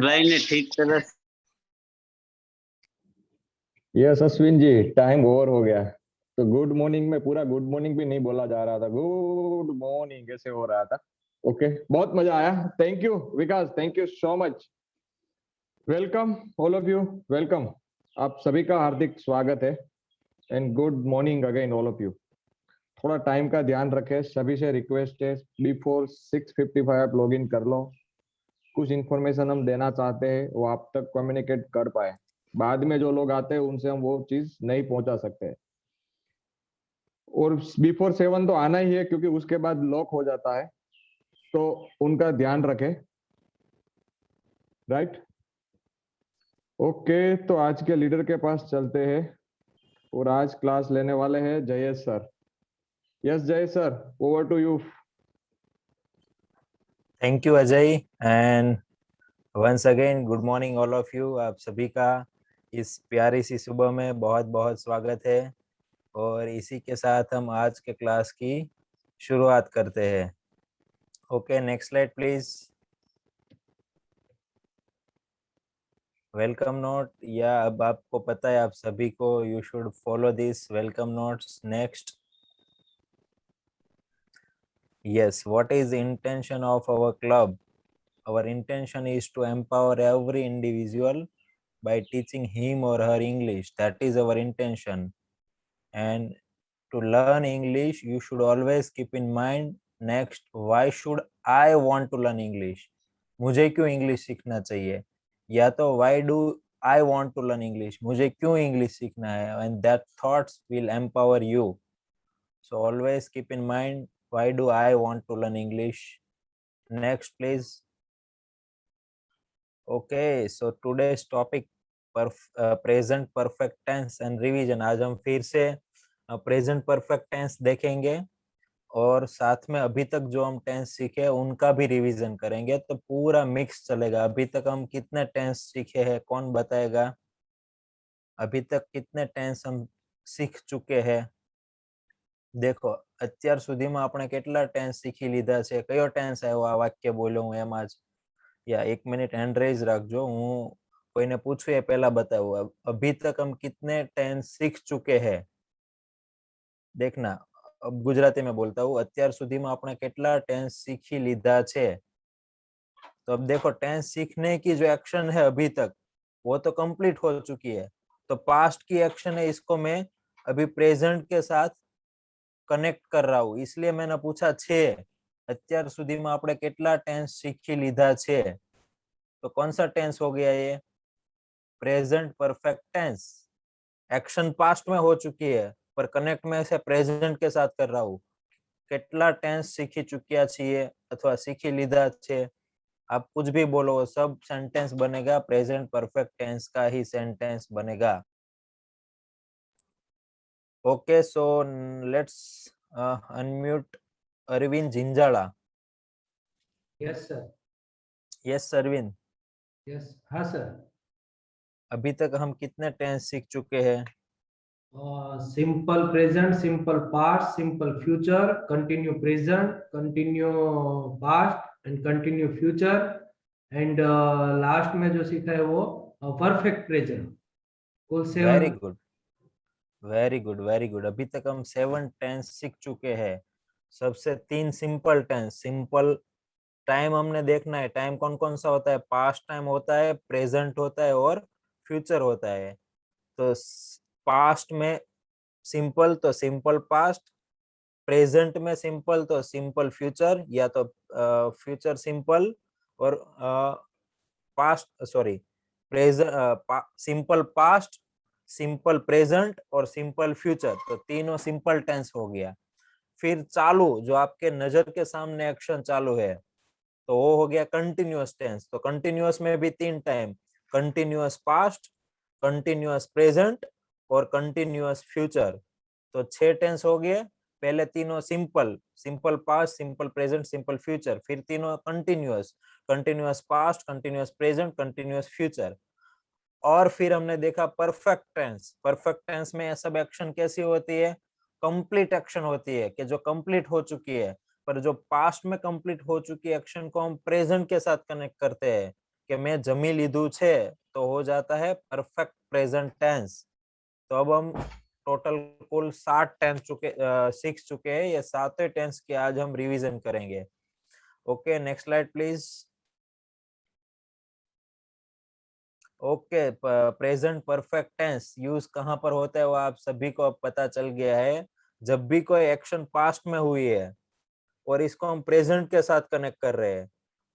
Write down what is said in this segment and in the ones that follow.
भाई ने ठीक तरह यस अश्विन जी, टाइम ओवर हो गया। तो गुड मॉर्निंग में पूरा गुड मॉर्निंग भी नहीं बोला जा रहा था, गुड मॉर्निंग ऐसे हो रहा था। ओके, बहुत मजा आया। Thank you Vikas, thank you so much. Welcome all of you, welcome. आप सभी का हार्दिक स्वागत है and good morning again all of you. थोड़ा टाइम का ध्यान रखें, सभी से रिक्वेस्ट है, बिफोर 6:55 आप लॉग इन कर लो। कुछ इन्फॉर्मेशन हम देना चाहते हैं, वो आप तक कम्युनिकेट कर पाए। बाद में जो लोग आते हैं उनसे हम वो चीज नहीं पहुंचा सकते। और बिफोर 7 तो आना ही है, क्योंकि उसके बाद लॉक हो जाता है, तो उनका ध्यान रखें। Right, okay. तो आज के लीडर के पास चलते हैं और आज क्लास लेने वाले हैं Jayesh sir. Yes Jayesh sir, over to you. Thank you Ajay and once again good morning all of you. आप सभी का इस प्यारी सी सुबह में बहुत बहुत स्वागत है और इसी के साथ हम आज के क्लास की शुरुआत करते हैं। Okay, next slide please. Welcome note, या अब आपको पता है आप सभी को you should follow this welcome notes. Next, yes, what is the intention of our club? Our intention is to empower every individual by teaching him or her English. That is our intention. And to learn English, you should always keep in mind, next, why should I want to learn English? मुझे क्यों English सीखना चाहिए, या तो why do I want to learn English? मुझे क्यों English सीखना है? And that thoughts will empower you. So always keep in mind, why do I want to learn English? Next, please. Okay, so today's topic present perfect tense and revision. आज हम फिर से present perfect tense देखेंगे और साथ में अभी तक जो हम टेंस सीखे उनका भी रिवीजन करेंगे, तो पूरा मिक्स चलेगा। अभी तक हम कितने टेंस सीखे हैं, कौन बताएगा? अभी तक कितने टेंस हम सीख चुके हैं? देखो, અત્યાર સુધીમાં આપણે કેટલા ટેન્સ શીખી લીધા છે? કયો ટેન્સ આવ્યો આ વાક્ય બોલ્યો હું એમાં જ? या 1 मिनट हैंड रेज रखजो, हूँ कोईने पूछूं ये पहला बताओ। अभी तक हम कितने टेंस सीख चुके हैं? देखना, अब गुजराती में बोलता हूँ, અત્યાર સુધીમાં આપણે કેટલા टेंस सीखी लीधा छे? तो अब देखो, टेंस सीखने की जो एक्शन है अभी तक वो तो कंप्लीट हो चुकी है, तो पास्ट की एक्शन है, इसको मैं अभी प्रेजेंट के साथ कनेक्ट कर रहा हूँ, इसलिए मैंने पूछा छे। અત્યાર સુધીમાં આપણે કેટલા ટેન્સ શીખી લીધા છે? तो कौन सा टेंस हो गया ये? Present perfect tense. Action past में हो चुकी है पर कनेक्ट में से प्रेजेंट के साथ कर रहा हूँ। કેટલા टेंस सीखी चुकिया છીએ अथवा सीखी लीधा छे? आप कुछ भी बोलो, सब सेंटेंस बनेगा प्रेजेंट परफेक्ट टेंस का ही सेंटेंस बनेगा। Okay, so let's unmute Arvind Jinjala. Yes sir. Yes Arvind. Yes, हाँ सर। अभी तक हम कितने टेंस सीख चुके हैं? Simple present, simple past, simple future, continue present, continue past and continue future, and last में जो सीखा है वो परफेक्ट प्रेजेंट। कुल 7। Very good, very good, very good. अभी तक हम 7 टेंस सीख चुके हैं। सबसे 3 सिंपल टेंस। सिंपल टाइम हमने देखना है, टाइम कौन कौन सा होता है? पास्ट टाइम होता है, प्रेजेंट होता है और फ्यूचर होता है। तो पास्ट में सिंपल तो सिंपल पास्ट, प्रेजेंट में सिंपल तो सिंपल फ्यूचर, या तो फ्यूचर सिंपल और past sorry present simple past, simple present और सिंपल फ्यूचर। तो तीनों सिंपल टेंस हो गया। फिर चालू, जो आपके नजर के सामने एक्शन चालू है, तो वो हो गया कंटिन्यूअस टेंस। तो कंटिन्यूअस में भी 3 time, continuous past, continuous present और कंटिन्यूअस फ्यूचर। तो 6 टेंस हो गए। पहले तीनों simple, simple past, simple present, simple future. फिर तीनों continuous, continuous past, continuous present, continuous future. और फिर हमने देखा परफेक्ट टेंस। परफेक्ट टेंस में सब एक्शन कैसी होती है? कंप्लीट एक्शन होती है, कि जो कंप्लीट हो चुकी है। पर जो पास्ट में कंप्लीट हो चुकी एक्शन को हम प्रेजेंट के साथ कनेक्ट करते हैं कि मैं जमी लीधु छे, तो हो जाता है परफेक्ट प्रेजेंट टेंस। तो अब हम टोटल कुल 7 टेंस सीख चुके हैं। ये 7 टेंस की आज हम रिवीजन करेंगे। Okay, next slide please. Okay, present perfect tense use कहाँ पर होता है वो आप सभी को अब पता चल गया है। जब भी कोई एक्शन पास्ट में हुई है और इसको हम प्रेजेंट के साथ कनेक्ट कर रहे हैं,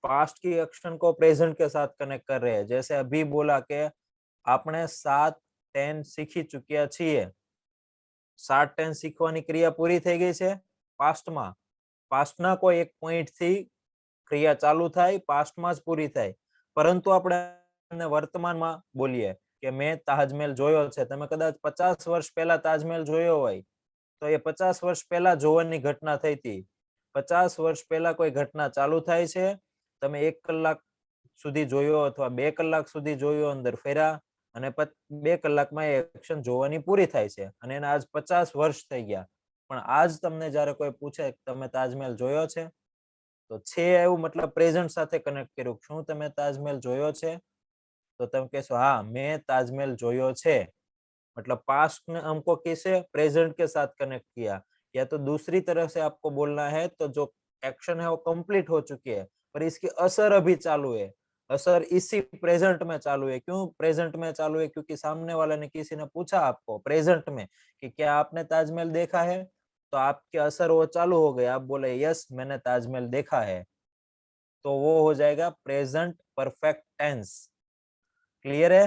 पास्ट की एक्शन को प्रेजेंट के साथ कनेक्ट कर रहे हैं। जैसे अभी बोला कि આપણે 7 ટેન્સ શીખી ચુક્યા છીએ। 7 ટેન્સ શીખવાની ક્રિયા પૂરી થઈ ગઈ છે પાસ્ટમાં। પાસ્ટના કોઈ એક પોઈન્ટ થી ક્રિયા ચાલુ થાય, પાસ્ટમાં જ પૂરી થાય। પરંતુ આપણે વર્તમાનમાં બોલીએ કે મેં તાજમહેલ જોયો છે। તમે કદાચ 50 વર્ષ પહેલા તાજમહેલ જોયો હોય તો એ 50 વર્ષ પહેલા જોવાની ઘટના થઈ હતી। 50 વર્ષ પહેલા કોઈ ઘટના ચાલુ થાય છે, તમે 1 કલાક સુધી જોયો અથવા 2 કલાક સુધી જોયો, અંદર ફેરા અને 2 કલાકમાં એ એક્શન જોવાની પૂરી થાય છે અને એને આજ 50 વર્ષ થઈ ગયા। પણ આજ તમને જ્યારે કોઈ પૂછે કે તમે તાજમહેલ જોયો છે, તો છે એવું મતલબ પ્રેઝન્ટ સાથે કનેક્ટ કર્યું। શું તમે તાજમહેલ જોયો છે? તો તમે કહેશો હા, મેં તાજમહેલ જોયો છે। मतलब पास्ट ने हमको किसे प्रेजेंट के साथ कनेक्ट किया। या तो दूसरी तरह से आपको बोलना है तो जो एक्शन है वो कंप्लीट हो चुकी है पर इसकी असर अभी चालू है। असर इसी प्रेजेंट में चालू है। क्यों प्रेजेंट में चालू है? क्योंकि सामने वाले ने किसी ने पूछा आपको प्रेजेंट में कि क्या आपने ताजमहल देखा है, तो आपके असर वो चालू हो गए। आप बोले यस मैंने ताजमहल देखा है, तो वो हो जाएगा प्रेजेंट परफेक्ट टेंस। क्लियर है?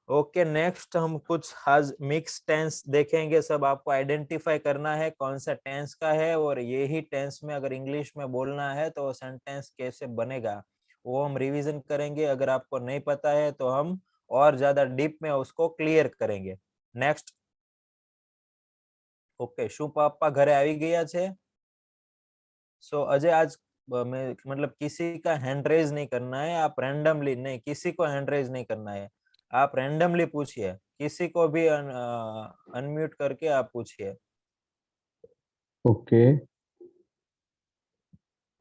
ओके, नेक्स्ट हम कुछ आज मिक्स टेंस देखेंगे। सब आपको आइडेंटिफाई करना है कौन सा टेंस का है, और यही टेंस में अगर इंग्लिश में बोलना है तो सेंटेंस कैसे बनेगा वो हम रिवीजन करेंगे। अगर आपको नहीं पता है तो हम और ज्यादा डीप में उसको क्लियर करेंगे। नेक्स्ट। ओके, शू पापा घरे આવી ગયા છે? सो अजय आज मतलब किसी का हैंड रेज नहीं करना है। आप रैंडमली नहीं, किसी को हैंड रेज नहीं करना है। आप रैंडमली पूछिए, किसी को भी अनम्यूट करके आप पूछिए। ओके,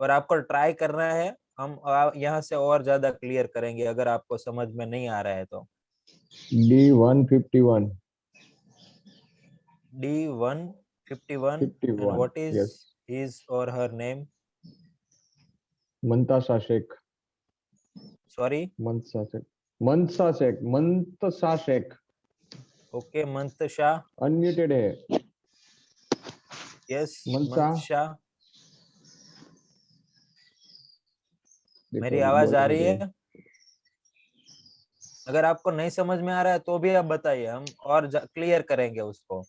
और आपको ट्राई करना है। हम यहाँ से और ज्यादा क्लियर करेंगे अगर आपको समझ में नहीं आ रहा है तो। D151 D151 and 51 what is yes, his or her name? Mantasha Sheikh, Sorry? Mantasha Sheikh, Mantasha Sheikh okay, Mantasha. Unmuted है। यस, मंतशा, मंतशा। देखो मेरी अभी आवाज बोल आ रही रही है। है? अगर आपको नहीं समझ में आ रहा है तो भी आप बताइए, हम और क्लियर करेंगे उसको।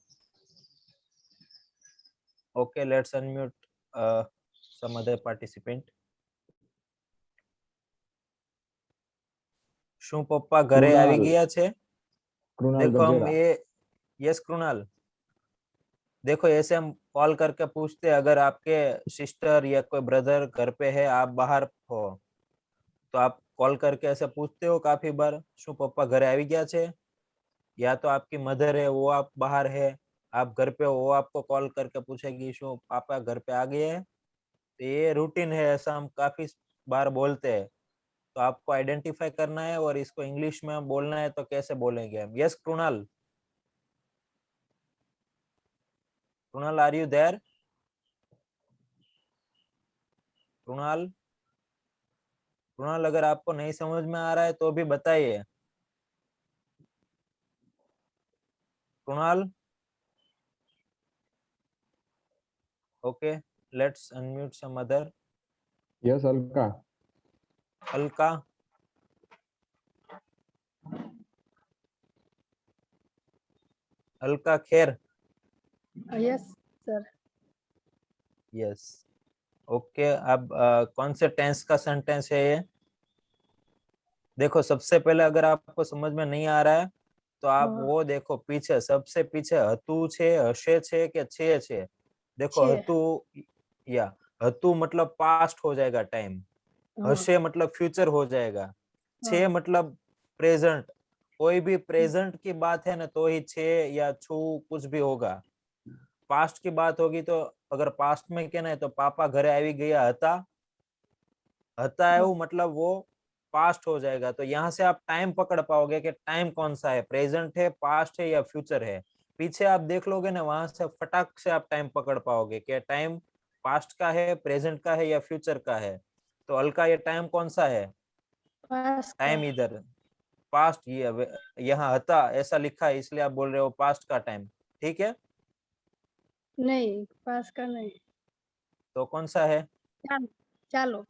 Okay, let's unmute some other participant. શું પપ્પા ઘરે આવી कृणाल, ગયા છે? कृणाल देखो हम गजेरा, ये, यस कृणाल, देखो ऐसे हम कॉल करके पूछते हैं। अगर आपके सिस्टर या कोई ब्रदर घर पे है, आप बाहर हो, तो आप कॉल करके ऐसे पूछते हो काफी बार, શું પપ્પા ઘરે આવી ગયા છે? या तो आपकी मदर है, वो आप बाहर है, आप घर पे हो, वो आपको कॉल करके पूछेगी શું पापा घर पे आ गए हैं? तो ये रूटीन है, ऐसा हम काफी बार बोलते हैं। तो आपको आइडेंटिफाई करना है और इसको इंग्लिश में बोलना है तो कैसे बोलेंगे हम। Yes Krunal, Krunal are you there? Krunal, Krunal अगर आपको नहीं समझ में आ रहा है तो भी बताइए। Krunal, okay, let's unmute some other. Yes Alka, Alka, Alka Kher. Yes sir. Yes, okay. अब कौन से टेंस का सेंटेंस है ये? देखो सबसे पहले अगर आपको समझ में नहीं आ रहा है तो आप हाँ। वो देखो पीछे, सबसे पीछे हतु छे, हशे छे के छे छे। देखो छे। हतु, या हतु मतलब पास्ट हो जाएगा टाइम, हाँ, हशे मतलब फ्यूचर हो जाएगा, छे हाँ, मतलब प्रेजेंट। कोई भी प्रेजेंट की बात है ना तो ही छे या छू कुछ भी होगा। पास्ट की बात होगी तो अगर पास्ट में कहना है तो पापा घरे આવી ગયા હતા એવું मतलब वो पास्ट हो जाएगा। तो यहाँ से आप टाइम पकड़ पाओगे कि टाइम कौन सा है, प्रेजेंट है, पास्ट है या फ्यूचर है। पीछे आप देख लोगे ना, वहां से फटाक से आप टाइम पकड़ पाओगे कि टाइम पास्ट का है, प्रेजेंट का है या फ्यूचर का है। तो अलका ये टाइम कौन सा है? पास का टाइम इधर पास्ट, ये यहाँ था ऐसा लिखा है इसलिए आप बोल रहे हो पास्ट का टाइम, ठीक है। नहीं, पास का नहीं। तो कौन सा है? चालो चालो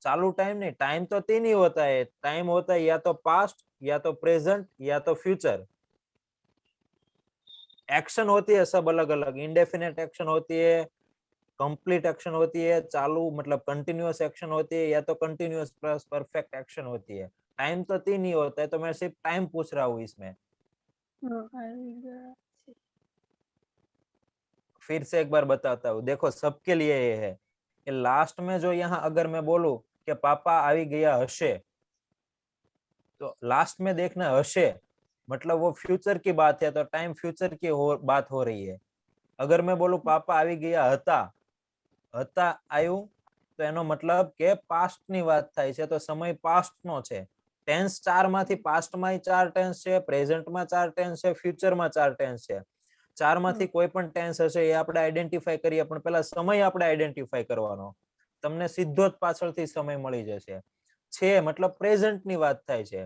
चालू टाइम नहीं, टाइम तो तीन ही होता है। टाइम होता है या तो पास्ट, या तो प्रेजेंट, या तो फ्यूचर। एक्शन होती है सब अलग अलग, इंडेफिनेट एक्शन होती है, कंप्लीट एक्शन होती है, चालू मतलब कंटिन्यूअस एक्शन होती है, या तो कंटिन्यूअस प्लस परफेक्ट एक्शन होती है। टाइम तो तीन ही होता है, तो मैं सिर्फ टाइम पूछ रहा हूँ इसमें। આવી ગયા છે. फिर से एक बार बताता हूँ, देखो सबके लिए ये है कि लास्ट में जो यहाँ अगर मैं बोलूं कि पापा આવી ગયા હશે, तो लास्ट में देखना हશે मतलब वो फ्यूचर की बात है, तो टाइम फ्यूचर की बात हो रही है। अगर मैं बोलूं पापा આવી ગયા હતા, આવ્યું, તો એનો મતલબ કે પાસ્ટ ની વાત થાય છે, તો સમય પાસ્ટ નો છે। ટેન્સ ચાર માંથી પાસ્ટ માં ચાર ટેન્સ છે, પ્રેઝન્ટ માં ચાર ટેન્સ છે, ફ્યુચર માં ચાર ટેન્સ છે। ચાર માંથી કોઈ પણ ટેન્સ હશે એ આપણે આઈડેન્ટિફાઈ કરીએ, પણ પહેલા સમય આપણે આઈડેન્ટિફાઈ કરવાનો। તમને સીધો જ પાછળથી સમય મળી જશે। છે મતલબ પ્રેઝન્ટ ની વાત થાય છે।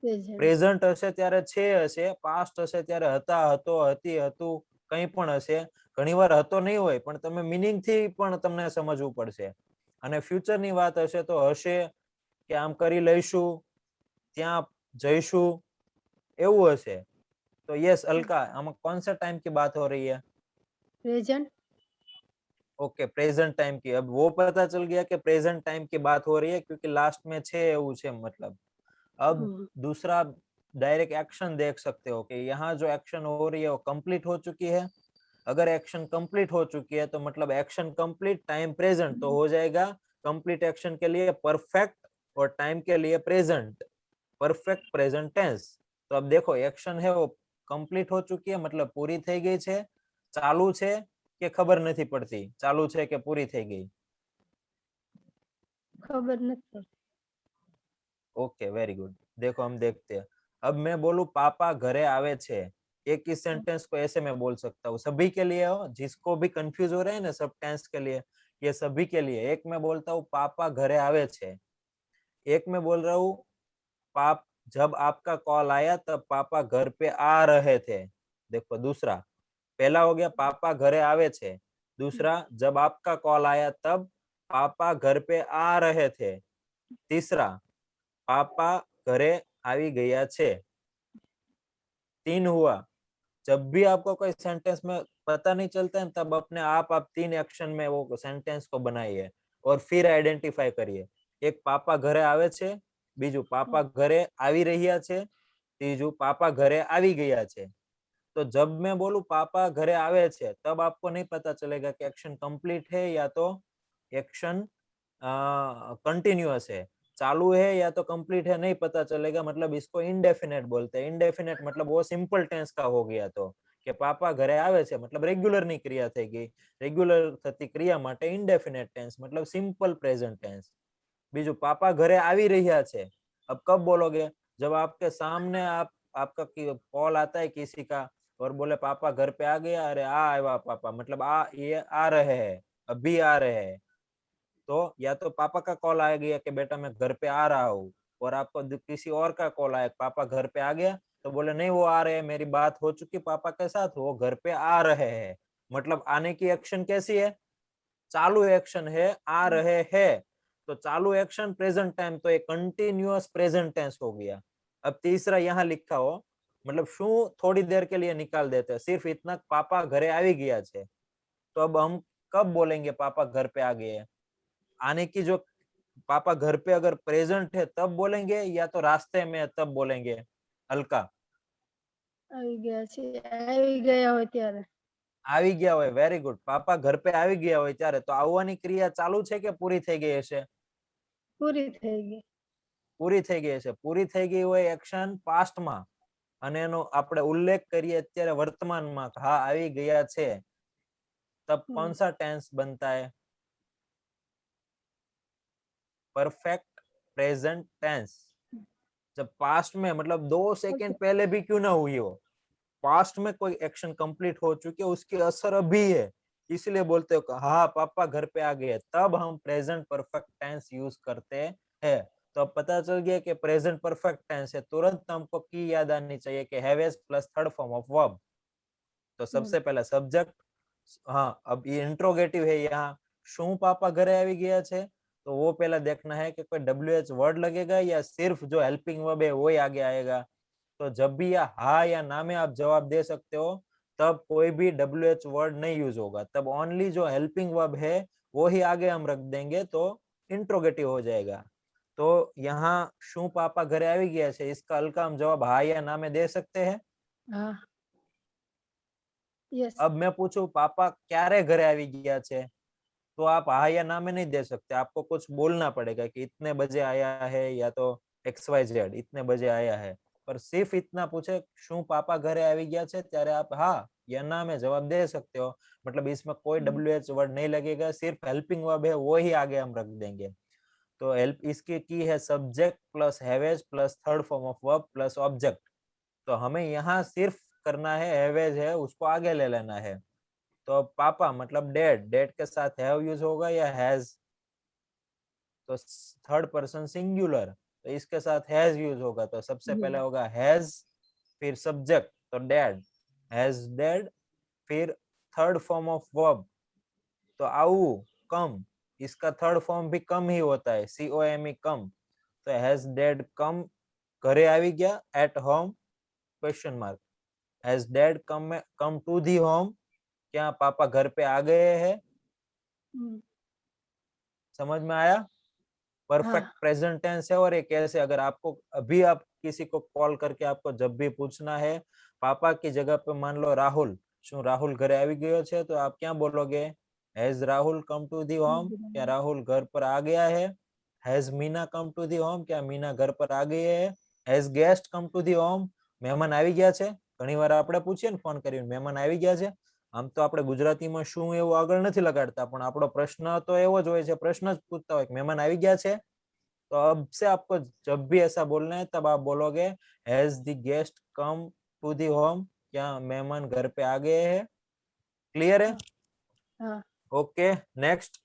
Present. પ્રેઝન્ટ હશે ત્યારે છે હશે, પાસ્ટ હશે ત્યારે હતા, હતો, હતી, હતું, કંઈ પણ હશે। ઘણીવાર હતો નહીં હોય પણ તમે મીનિંગ થી પણ તમને સમજવું પડશે। અને ફ્યુચર ની વાત હશે તો હશે કે આમ કરી લઈશું, ત્યાં જઈશું, એવું હશે। तो यस अलका, हम कौन सा टाइम की बात हो रही है? Present. ओके, प्रेजेंट टाइम की। अब वो पता चल गया कि प्रेजेंट टाइम की बात हो रही है क्योंकि लास्ट में छे એવું છે मतलब। अब दूसरा डायरेक्ट एक्शन देख सकते हो कि यहाँ जो एक्शन हो रही है वो कंप्लीट हो चुकी है। अगर एक्शन कंप्लीट हो चुकी है तो मतलब एक्शन कंप्लीट, टाइम प्रेजेंट, तो हो जाएगा कंप्लीट एक्शन के लिए परफेक्ट और टाइम के लिए प्रेजेंट, परफेक्ट प्रेजेंट टेंस। तो अब देखो एक्शन है वो कंप्लीट हो चुकी है मतलब पूरी થઈ ગઈ છે, ચાલુ છે કે ખબર નથી પડતી, ચાલુ છે કે પૂરી થઈ ગઈ? खबर नहीं। Okay, very good. देखो हम देखते हैं। अब मैं बोलूं पापा घरे आवे छे, एक ही सेंटेंस को ऐसे मैं बोल सकता हूँ सभी के लिए हो, जिसको भी कंफ्यूज हो रहे हैं ना सब टेंस के लिए, ये सभी के लिए। एक मैं बोलता हूँ पापा घरे आवे छे, एक मैं बोल रहा हूँ पाप जब आपका कॉल आया तब पापा घर पे आ रहे थे। देखो दूसरा, पहला हो गया पापा घरे आवे छे, दूसरा जब आपका कॉल आया तब पापा घर पे आ रहे थे, तीसरा पापा घरे આવી ગયા છે। तीन हुआ। जब भी आपको कोई सेंटेंस में पता नहीं चलता है तब अपने आप तीन एक्शन में वो सेंटेंस को बनाइए और फिर आइडेंटिफाई करिए। एक पापा घरे आवे छे, बीजू पापा घरे આવી રહ્યા છે, तीजू पापा घरे આવી ગયા છે। तो जब मैं बोलूं पापा घरे आवे छे तब आपको नहीं पता चलेगा कि एक्शन कंप्लीट है या तो एक्शन कंटिन्यूअस है, चालू है या तो कंप्लीट है, नहीं पता चलेगा। मतलब इसको इनडेफिनेट बोलते हैं। इनडेफिनेट मतलब वो सिंपल टेंस का हो गया। तो कि पापा घरे आवे छे मतलब रेग्युलर ની ક્રિયા થઈ ગઈ, રેગ્યુલર થતી ક્રિયા માટે ઇનડેફિનેટ ટેન્સ मतलब सिंपल प्रेजेंट टेंस। बीजू पापा घरे આવી રહ્યા છે, अब कब बोलोगे? जब आपके सामने आपका कॉल आता है किसी का और बोले पापा घर पे आ गया, अरे आ आया पापा, मतलब ये आ रहे हैं, अभी आ रहे हैं। तो या तो पापा का कॉल आ गया कि बेटा मैं घर पे आ रहा हूँ, और आपको किसी और का कॉल आया पापा घर पे आ गया, तो बोले नहीं वो आ रहे हैं, मेरी बात हो चुकी पापा के साथ, वो घर पे आ रहे हैं। मतलब आने की एक्शन कैसी है? चालू एक्शन है, आ रहे हैं। तो चालू एक्शन प्रेजेंट टाइम, तो एक कंटिन्यूअस प्रेजेंट टेंस हो गया। अब तीसरा यहाँ लिखा हो मतलब शू थोड़ी देर के लिए निकाल देते हैं, सिर्फ इतना पापा घरे આવી ગયા છે। तो अब हम कब बोलेंगे पापा घर पे आ गए? आने की जो पापा घर पे अगर प्रेजेंट है तब बोलेंगे या तो रास्ते में तब बोलेंगे? अलका, આવી ગયા છે, આવી ગયા હોય ત્યારે। આવી ગયા હોય, વેરી ગુડ। પાપા ઘર पे આવી ગયા હોય ત્યારે, તો આવવાની ક્રિયા ચાલુ છે કે પૂરી થઈ ગઈ હશે? પૂરી થઈ ગઈ। પૂરી થઈ ગઈ હશે। પૂરી થઈ ગઈ હોય એક્શન પાસ્ટ માં, અને એનો આપણે ઉલ્લેખ કરીએ અત્યારે વર્તમાનમાં, હા આવી ગયા છે। तब कौन सा टेंस बनता है? Perfect present tense. जब पास्ट में मतलब 2 सेकंड पहले भी क्यों ना हुई हो, पास्ट में कोई एक्शन कंप्लीट हो चुकी है, उसकी असर अभी है, इसलिए बोलते हो कि हाँ पापा घर पे आ गए, तब हम प्रेजेंट परफेक्ट टेंस यूज करते हैं। तो अब पता चल गया कि प्रेजेंट परफेक्ट टेंस है, तुरंत हमको की याद आनी चाहिए कि have has plus third form of verb. तो सबसे पहला सब्जेक्ट, हाँ अब ये इंट्रोगेटिव है, यहाँ शू पापा घरे આવી ગયા છે, तो वो पहला देखना है कि कोई WH वर्ड लगेगा या सिर्फ जो हेल्पिंग वर्ब है वो ही आगे आएगा। तो जब भी या हाँ या ना में आप जवाब दे सकते हो, तब कोई भी WH वर्ड नहीं यूज होगा, तब ओनली जो हेल्पिंग वर्ब है वो ही आगे हम रख देंगे, तो इंट्रोगेटिव हो जाएगा। तो यहाँ शू पापा घरे આવી ગયા છે, इसका हल्का हम जवाब हाँ या ना में दे सकते हैं। हाँ यस अब मैं पूछूं पापा क्यारे घरे આવી ગયા છે, तो आप हाँ या ना में नहीं दे सकते, आपको कुछ बोलना पड़ेगा कि इतने बजे आया है या तो XYZ इतने बजे आया है। पर सिर्फ इतना पूछे शू पापा घरे આવી ગયા છે, ત્યારે आप हाँ या ना में जवाब दे सकते हो। मतलब इसमें कोई WH वर्ड नहीं लगेगा, सिर्फ हेल्पिंग वर्ब है वो ही आगे हम रख देंगे। तो हेल्प इसकी की है subject plus हैवेज plus third form of verb plus object. तो हमें यहाँ सिर्फ करना है हैवेज है उसको आगे ले लेना है। तो पापा मतलब डैड, डैड के साथ हैव यूज होगा या हैज, तो थर्ड पर्सन सिंगुलर, तो इसके साथ हैज यूज होगा। तो सबसे पहले होगा हैज, फिर सब्जेक्ट तो डैड, हैज डैड, फिर थर्ड फॉर्म ऑफ वर्ब तो आऊ कम, इसका थर्ड फॉर्म भी कम ही होता है, COME कम। तो हैज डैड कम घरे આવી ગયા, at home question mark, has dad come to the home, क्या पापा घर पे आ गए हैं। समझ में आया? परफेक्ट प्रेजेंट टेंस है। और एक कैसे, अगर आपको अभी आप किसी को कॉल करके आपको जब भी पूछना है पापा की जगह पे मान लो राहुल, શું રાहुल ઘરે આવી ગયો છે, तो आप क्या बोलोगे? Has Rahul come to the home, क्या राहुल घर पर आ गया है। Has Meena come to the home, क्या मीना घर पर आ गई है। Has guest come to the home, મહેમાન આવી ગયા છે। ઘણીવાર આપણે પૂછીએ ને ફોન કરીને મહેમાન આવી ગયા છે, આમ તો આપણે ગુજરાતીમાં શું એવું આગળ નથી લગાડતા, પણ આપણો પ્રશ્ન તો એવો જ હોય છે, પ્રશ્ન જ પૂછતા હોય કે મહેમાન આવી ગયા છે। तो अब से आपको जब भी ऐसा बोलना है तब आप बोलोगे has the guest come to the home, क्या मेहमान घर पे आ गए हैं। क्लियर है? हाँ ओके नेक्स्ट।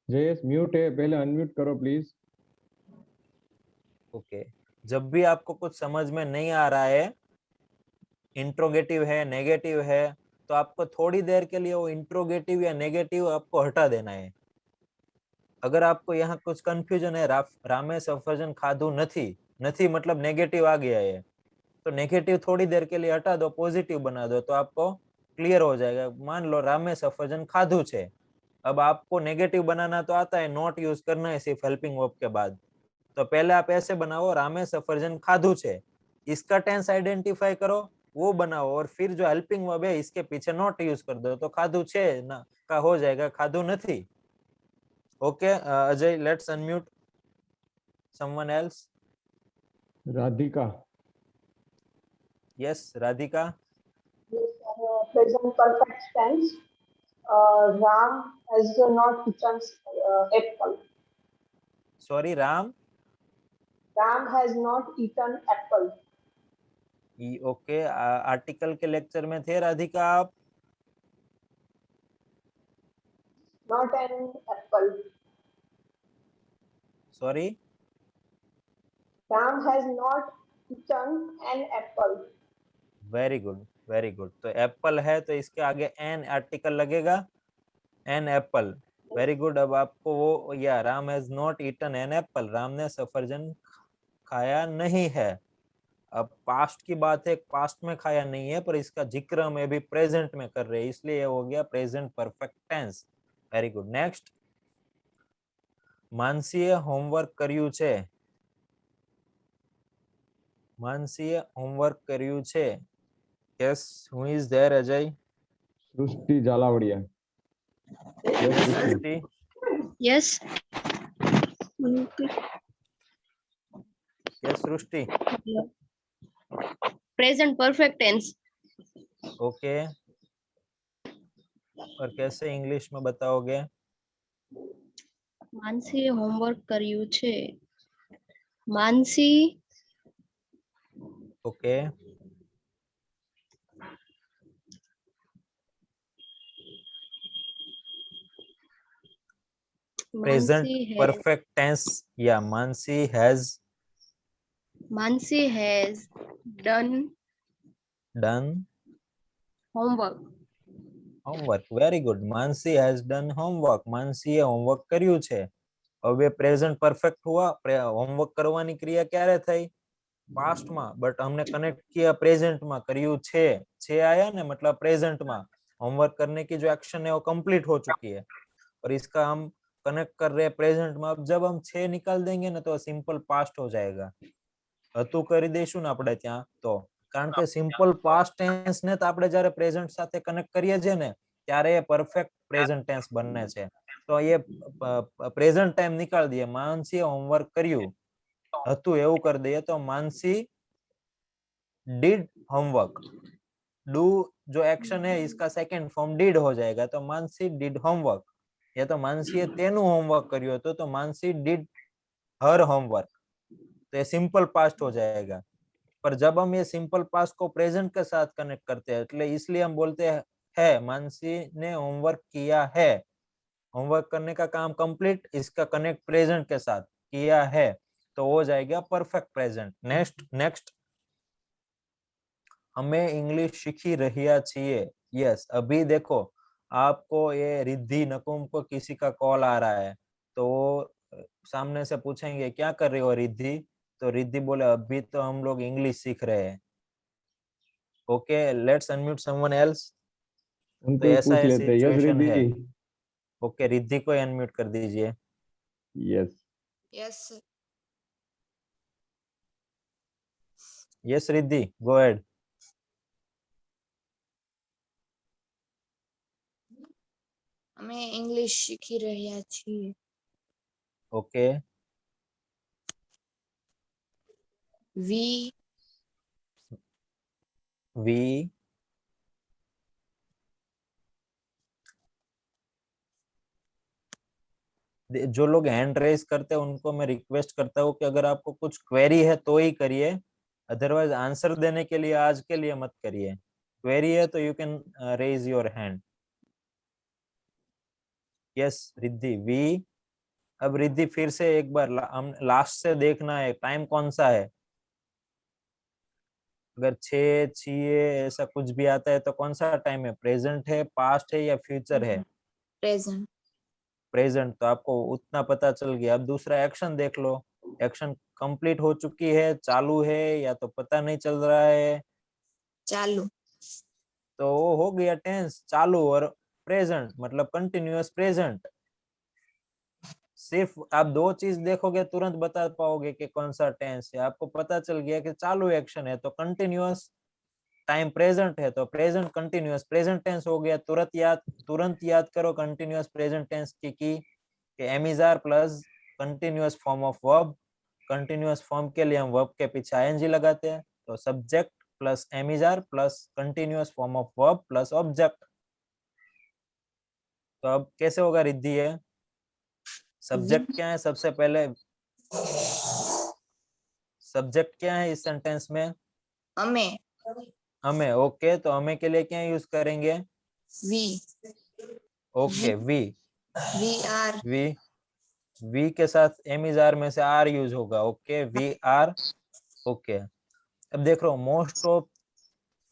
जयेश म्यूट है, पहले अनम्यूट करो प्लीज। ओके जब भी आपको कुछ समझ में नहीं आ रहा है, इंट्रोगेटिव है नेगेटिव है, तो आपको थोड़ी देर के लिए वो इंट्रोगेटिव या नेगेटिव आपको हटा देना है। अगर आपको यहाँ कुछ कंफ्यूजन है, रामे सफरजन खाधु નથી, નથી मतलब नेगेटिव आ गया है, तो नेगेटिव थोड़ी देर के लिए हटा दो, पॉजिटिव बना दो, तो आपको क्लियर हो जाएगा। मान लो रामे सफरजन खाधु छे, अब आपको नेगेटिव बनाना तो आता है, नॉट यूज करना है सिर्फ हेल्पिंग वर्ब के बाद। तो पहले आप ऐसे बनाओ रामे सफरजन खाधु छे, इसका टेंस आइडेंटिफाई करो वो बनाओ, और फिर जो हेल्पिंग वर्ब है इसके पीछे नॉट यूज कर दो, तो खाधु छे ना का हो जाएगा खाधु નથી। Okay Ajay let's unmute someone else. Radhika. Yes Radhika. Present perfect tense. Ram has not eaten apple. Sorry Ram. Ram has not eaten apple. Okay article के लेक्चर में थे राधिका आप? Not an apple. Sorry Ram has not eaten an apple. Very good very good. तो Apple है तो इसके आगे an article लगेगा, एन एप्पल। Very good. अब आपको वो या Ram has not eaten an apple, Ram ने सफरजन खाया नहीं है। अब पास्ट की बात है, पास्ट में खाया नहीं है, पर इसका जिक्र हम अभी प्रेजेंट में कर रहे हैं, इसलिए ये हो गया present perfect tense. Very good next. मानसीए होमवर्क કર્યું છે, मानसीए होमवर्क કર્યું છે। Yes, who is there, Ajay? Srishti Jhalavadiya. Yes, Srishti. सृष्टि, Yes. Yes Srishti, Present perfect tense. Okay. और कैसे इंग्लिश में बताओगे? માનસીએ હોમવર્ક કર્યું છે. Mansi okay, present Mansi has perfect tense या Mansi has done done homework. Homework. Very good. Mansi has done homework. માનસીએ હોમવર્ક કર્યું છે. હવે પ્રેઝન્ટ પરફેક્ટ हुआ. હોમવર્ક કરવાની ક્રિયા ક્યારે થઈ? पास्ट में, बट हमने कनेक्ट किया प्रेजेंट में, કર્યું છે आया ना, मतलब प्रेजेंट में होमवर्क करने की जो एक्शन है वो कंप्लीट हो चुकी है और इसका हम कनेक्ट कर रहे हैं प्रेजेंट में. अब जब हम छे निकाल देंगे ना तो सिंपल पास्ट हो जाएगा. હતું કરી દઈશું ને આપણે ત્યાં તો, કારણ કે સિમ્પલ પાસ્ટ ટેન્સ ને તો આપણે જ્યારે પ્રેઝન્ટ સાથે કનેક્ટ કરીએ છીએ ને ત્યારે એ પરફેક્ટ પ્રેઝન્ટ ટેન્સ બને છે. તો એ પ્રેઝન્ટ ટાઈમ નીકાળી દઈએ. માનસીએ હોમવર્ક કર્યું હતું એવું કરી દઈએ તો मानसी डिड होमवर्क. डू जो एक्शन है इसका सेकंड फॉर्म डिड हो जाएगा तो मानसी डिड होमवर्क. या तो मानसीए तेનું होमवर्क કર્યું હતું तो मानसी डिड हर होमवर्क. तो ये सिंपल पास्ट हो जाएगा. पर जब हम ये सिंपल पास्ट को प्रेजेंट के साथ कनेक्ट करते हैं એટલે इसलिए हम बोलते हैं मानसी ने होमवर्क किया है. होमवर्क करने का काम कंप्लीट, इसका कनेक्ट प्रेजेंट के साथ किया है तो हो जाएगा परफेक्ट प्रेजेंट. नेक्स्ट हमें इंग्लिश सीखी रहिया छिए. यस, अभी देखो आपको ये रिद्धि नकुम को किसी का कॉल आ रहा है तो सामने से पूछेंगे क्या कर रही हो रिद्धि, तो रिद्धि बोले अभी तो हम लोग इंग्लिश सीख रहे हैं. Okay, let's unmute someone else. तो उनको ही ऐसा पूछ है लेते हैं. यस सिचुएशन है. रिद्धि. ओके, रिद्धि को अनम्यूट कर दीजिए. Yes. Yes, sir. Yes Riddhi, go ahead. અમે ઇંગ્લિશ શીખી રહ્યા છીએ. ओके, વી वी जो लोग हैंड रेज करते हैं उनको मैं रिक्वेस्ट करता हूँ कि अगर आपको कुछ क्वेरी है तो ही करिए, अदरवाइज आंसर देने के लिए आज के लिए मत करिए. क्वेरी है तो you can raise your hand. Yes Riddhi, we. अब रिद्धि फिर से एक बार हम लास्ट से देखना है टाइम कौन सा है. अगर छे छिए ऐसा कुछ भी आता है तो कौन सा टाइम है? प्रेजेंट है, पास्ट है या फ्यूचर है? પ્રેઝન્ટ. प्रेजेंट. तो आपको उतना पता चल गया. अब दूसरा एक्शन देख लो. एक्शन कंप्लीट हो चुकी है, चालू है या तो पता नहीं चल रहा है, ચાલુ. तो वो हो गया टेंस चालू. और प्रेजेंट मतलब कंटिन्यूअस प्रेजेंट. सिर्फ आप दो चीज देखोगे तुरंत बता पाओगे कि कौन सा टेंस है. आपको पता चल गया कि चालू एक्शन है तो कंटिन्यूअस, टाइम प्रेजेंट है तो प्रेजेंट कंटिन्यूअस प्रेजेंट टेंस हो गया. तुरंत याद करो कंटिन्यूअस प्रेजेंट टेंस की am is are plus continuous form of verb. Continuous form के लिए हम वर्ब के पीछे आईएनजी लगाते हैं तो subject plus am is are plus continuous form of verb plus object. तो अब कैसे होगा रिद्धि? है सब्जेक्ट क्या है सबसे पहले? सब्जेक्ट क्या है इस सेंटेंस में? અમે हमें. ओके, तो हमें के लिए क्या यूज करेंगे? We okay, we. We are we we के साथ एम इज आर में से आर यूज होगा. Okay, we are. ओके, अब देख लो मोस्ट ऑफ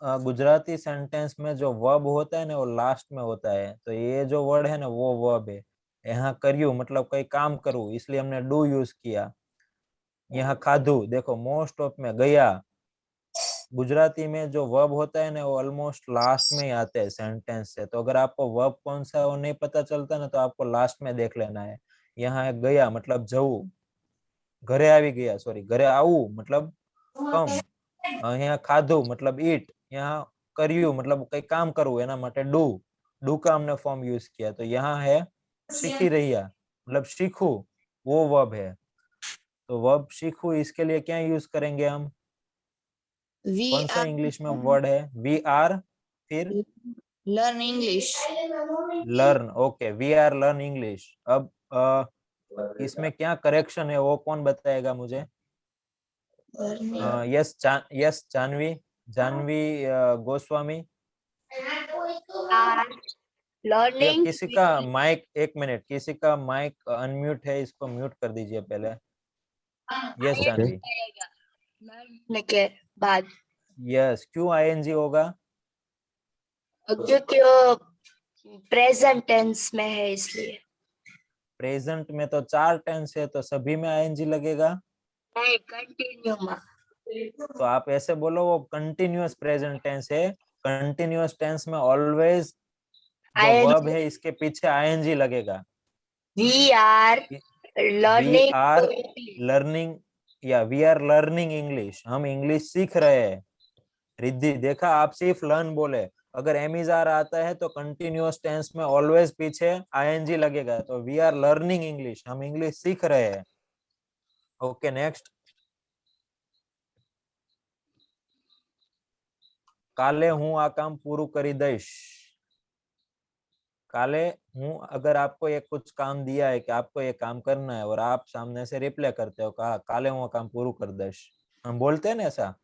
गुजराती सेंटेंस में जो वर्ब होता है ना वो लास्ट में होता है. तो ये जो वर्ड है ना वो वर्ब है. यहाँ करियो मतलब कोई काम करूं इसलिए हमने डू यूज किया. यहाँ खाधू, देखो मोस्ट ऑफ में गया. गुजराती में जो वर्ब होता है ना वो ऑलमोस्ट लास्ट में ही आते हैं सेंटेंस से. तो अगर आपको वर्ब कौन सा है वो नहीं पता चलता ना तो आपको लास्ट में देख लेना है. यहाँ है गया मतलब जવું, घरे આવી ગયા, सॉरी घरे આવું मतलब कम. यहाँ खाधું मतलब ईट. यहाँ કર્યું मतलब કઈ કામ કરવું એના માટે ડू. डू का हमने फॉर्म यूज किया, तो यहाँ है सीखी रही है, मतलब सीखू वो वर्ब है। तो वर्ब सीखू, इसके लिए क्या यूज करेंगे हम? वी कौन सा आर इंग्लिश में वर्ड है? वी आर, फिर learn English. Learn. Okay, we are learn English. अब इसमें क्या करेक्शन है वो कौन बताएगा मुझे? Yes yes Janvi, Janvi Goswami. या लर्निंग किसी का माइक, एक मिनट, किसी का माइक अनम्यूट है, इसको म्यूट कर दीजिए पहले। यस जानवी। के बाद, यस, क्यों आईएनजी होगा? क्योंकि वो प्रेजेंट टेंस में है इसलिए। प्रेजेंट में तो 4 टेंस है, तो सभी में आईएनजी लगेगा। नहीं, कंटिन्यू में। तो आप ऐसे बोलो वो कंटिन्यूअस प्रेजेंट टेंस है। कंटिन्यूअस टेंस में ऑलवेज जो वर्ब है इसके पीछे आईएनजी लगेगा। We are we learning are learning, या वी आर लर्निंग इंग्लिश, हम इंग्लिश सीख रहे हैं। रिद्धि, देखा, आप सिर्फ लर्न बोले, अगर एमिजार आता है तो कंटिन्यूअस टेंस में ऑलवेज पीछे आईएनजी लगेगा। तो वी आर लर्निंग इंग्लिश, हम इंग्लिश सीख रहे हैं। Okay, next. काले हूं आ काम पूरू करी दईश। काले हूं, अगर आपको ये कुछ काम दिया है कि आपको ये काम करना है और आप सामने से रिप्लाई करते हो कहा काले हूं आ काम पूरू कर दईश, हम बोलते हैं ना ऐसा,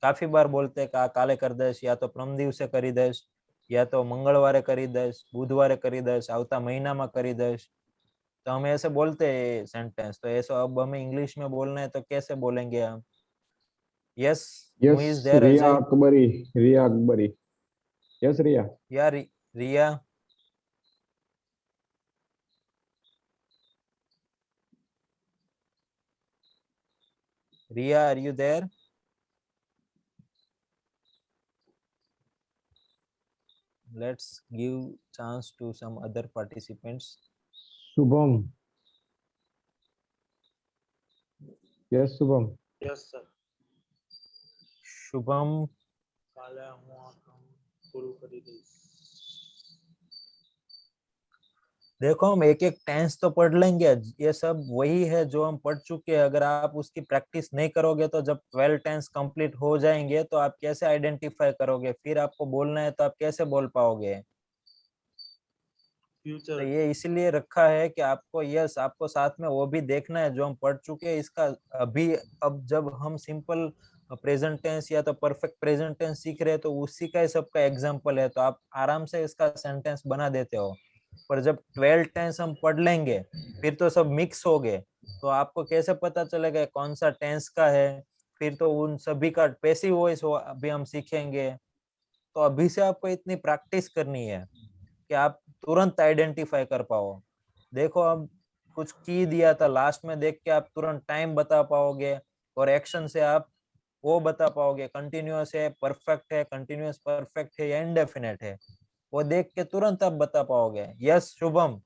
काफी बार बोलते हैं कहा काले कर दईश, या तो परम दिवसे करी दईश, या तो मंगलवारे करी दईश, बुधवारे करी दईश, आवता महीना में करी दईश। तो हम ऐसे बोलते हैं सेंटेंस। तो ऐसा अब हमें इंग्लिश में बोलना है तो कैसे बोलेंगे हम? Yes, who yes is there Riya Ajay? Akbari, Riya Akbari. Yes Riya. या Riya? Riya, are you there? Let's give chance to some other participants. Shubham. Yes Shubham. Yes sir. Shubham, કાલે હું આ કામ પૂરું કરી દઈશ। देखो हम एक एक टेंस तो पढ़ लेंगे, ये सब वही है जो हम पढ़ चुके हैं। अगर आप उसकी प्रैक्टिस नहीं करोगे तो जब 12 टेंस कंप्लीट हो जाएंगे तो आप कैसे आइडेंटिफाई करोगे? फिर आपको बोलना है तो आप कैसे बोल पाओगे? फ्यूचर तो ये इसलिए रखा है कि आपको, यस, आपको साथ में वो भी देखना है जो हम पढ़ चुके हैं इसका। अभी अब जब हम सिंपल प्रेजेंट टेंस या तो परफेक्ट प्रेजेंट टेंस सीख रहे हैं तो उसी का ही सबका एग्जांपल है, तो आप आराम से इसका सेंटेंस बना देते हो। पर जब 12 टेंस हम पढ़ लेंगे फिर तो सब मिक्स हो गए, तो आपको कैसे पता चलेगा कौन सा टेंस का है? फिर तो उन सभी का पैसिव वॉइस हो अभी हम सीखेंगे। तो अभी से आपको इतनी प्रैक्टिस करनी है कि आप तुरंत आइडेंटिफाई कर पाओ। देखो अब कुछ की दिया था, लास्ट में देख के आप तुरंत टाइम बता पाओगे और एक्शन से आप वो बता पाओगे कंटिन्यूअस है, परफेक्ट है, कंटिन्यूअस परफेक्ट है या इंडेफिनेट है, वो देख के तुरंत आप बता पाओगे। Yes Shubham.